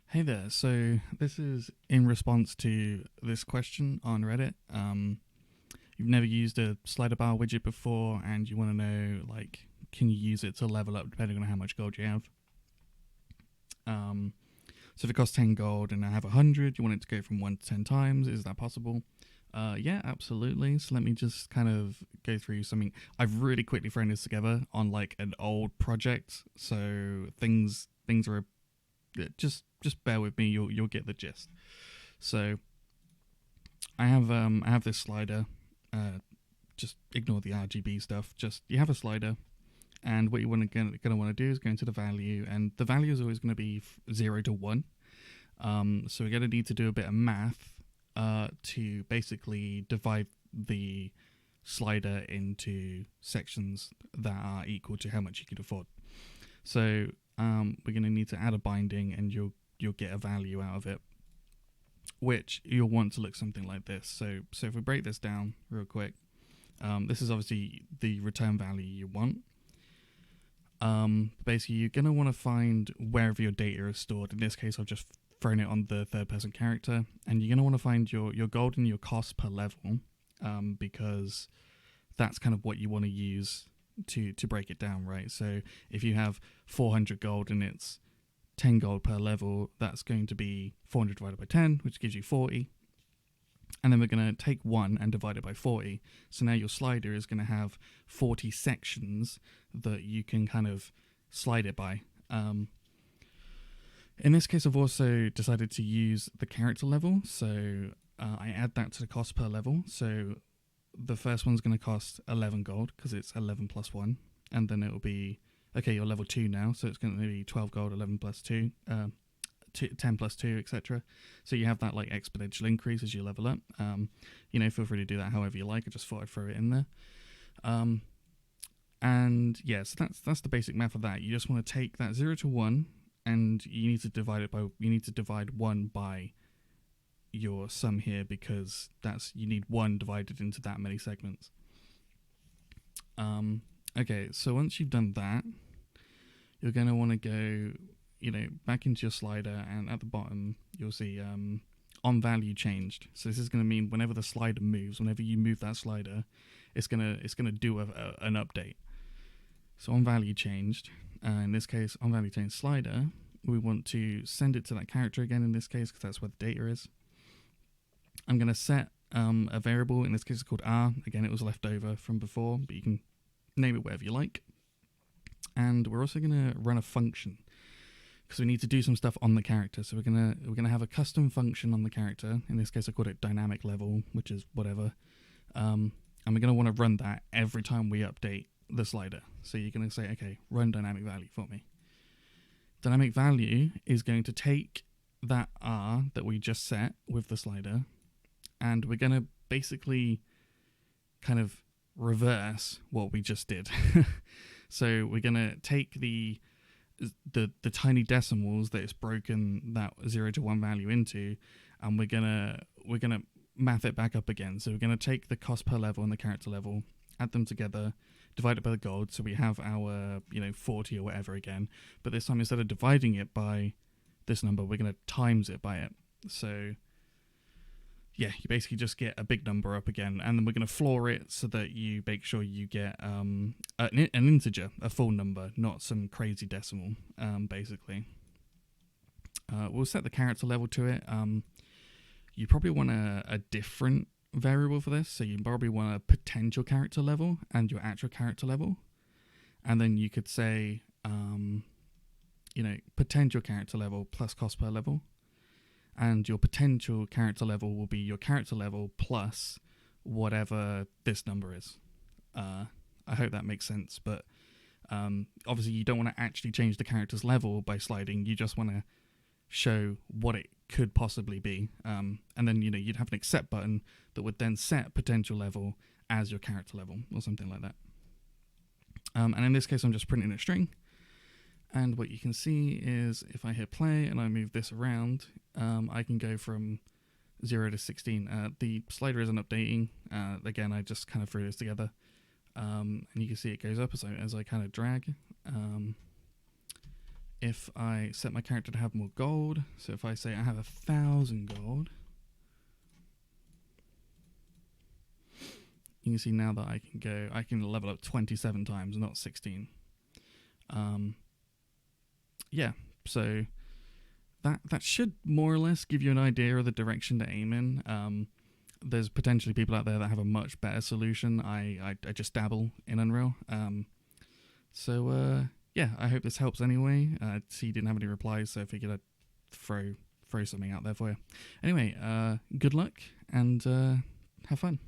Hey there. So this is in response to this question on Reddit. You've never used a slider bar widget before, and you want to know, like, can you use it to level up depending on how much gold you have? Um, so if it costs 10 gold and I have 100, you want it to go from 1 to 10 times. Is that possible? Yeah, absolutely. So let me just kind of go through something. I've really quickly thrown this together on like an old project, so things are just bear with me. You'll get the gist. So I have this slider. Uh, just ignore the RGB stuff. Just you have a slider, and what you gonna want to do is go into the value, and the value is always going to be 0 to 1. So we're gonna need to do a bit of math to basically divide the slider into sections that are equal to how much you can afford. So we're going to need to add a binding, and you'll get a value out of it, which you'll want to look something like this. So if we break this down real quick, this is obviously the return value you want. Basically, you're going to want to find wherever your data is stored. In this case, I've just thrown it on the third person character, and you're going to want to find your gold and your cost per level, because that's kind of what you want to use to break it down, right? So if you have 400 gold and it's 10 gold per level, that's going to be 400 divided by 10, which gives you 40. And then we're going to take 1 and divide it by 40. So now your slider is going to have 40 sections that you can kind of slide it by. In this case, I've also decided to use the character level. So I add that to the cost per level. So the first one's going to cost 11 gold because it's 11 plus 1. And then it'll be, okay, you're level 2 now. So it's going to be 12 gold, 11 plus 2. 10 plus 2, etc. So you have that like exponential increase as you level up. Feel free to do that however you like. I just thought I'd throw it in there. And yeah, so that's the basic math of that. You just want to take that 0 to 1, and you need to divide 1 by your sum here, because you need 1 divided into that many segments. Okay, so once you've done that, you're going to want to go back into your slider, and at the bottom you'll see on value changed. So this is going to mean whenever the slider moves, whenever you move that slider, it's gonna do an update. So on value changed, in this case on value changed slider, we want to send it to that character again in this case because that's where the data is. I'm going to set a variable, in this case it's called R. Again, it was left over from before, but you can name it whatever you like. And we're also going to run a function, because we need to do some stuff on the character. So we're gonna have a custom function on the character. In this case, I called it dynamic level, which is whatever. And we're gonna want to run that every time we update the slider. So you're gonna say, okay, run dynamic value for me. Dynamic value is going to take that R that we just set with the slider, and we're gonna basically kind of reverse what we just did. So we're gonna take the tiny decimals that it's broken that 0 to 1 value into, and we're gonna math it back up again. So we're gonna take the cost per level and the character level, add them together, divide it by the gold, so we have our 40 or whatever again, but this time instead of dividing it by this number, we're gonna times it by it. So yeah, you basically just get a big number up again, and then we're going to floor it so that you make sure you get an integer, a full number, not some crazy decimal, basically. We'll set the character level to it. You probably want a different variable for this, so you probably want a potential character level and your actual character level. And then you could say, potential character level plus cost per level. And your potential character level will be your character level plus whatever this number is. I hope that makes sense, but obviously you don't want to actually change the character's level by sliding. You just want to show what it could possibly be. And then you'd have an accept button that would then set potential level as your character level or something like that. And in this case, I'm just printing a string. And what you can see is if I hit play and I move this around, I can go from 0 to 16. The slider isn't updating. Again, I just kind of threw this together. And you can see it goes up as I kind of drag. if I set my character to have more gold, so if I say I have 1,000 gold, you can see now that I can level up 27 times, not 16. Yeah, so that should more or less give you an idea of the direction to aim in. There's potentially people out there that have a much better solution. I just dabble in Unreal. Yeah, I hope this helps anyway. See, you didn't have any replies, so I figured I'd throw something out there for you. Anyway, good luck and have fun.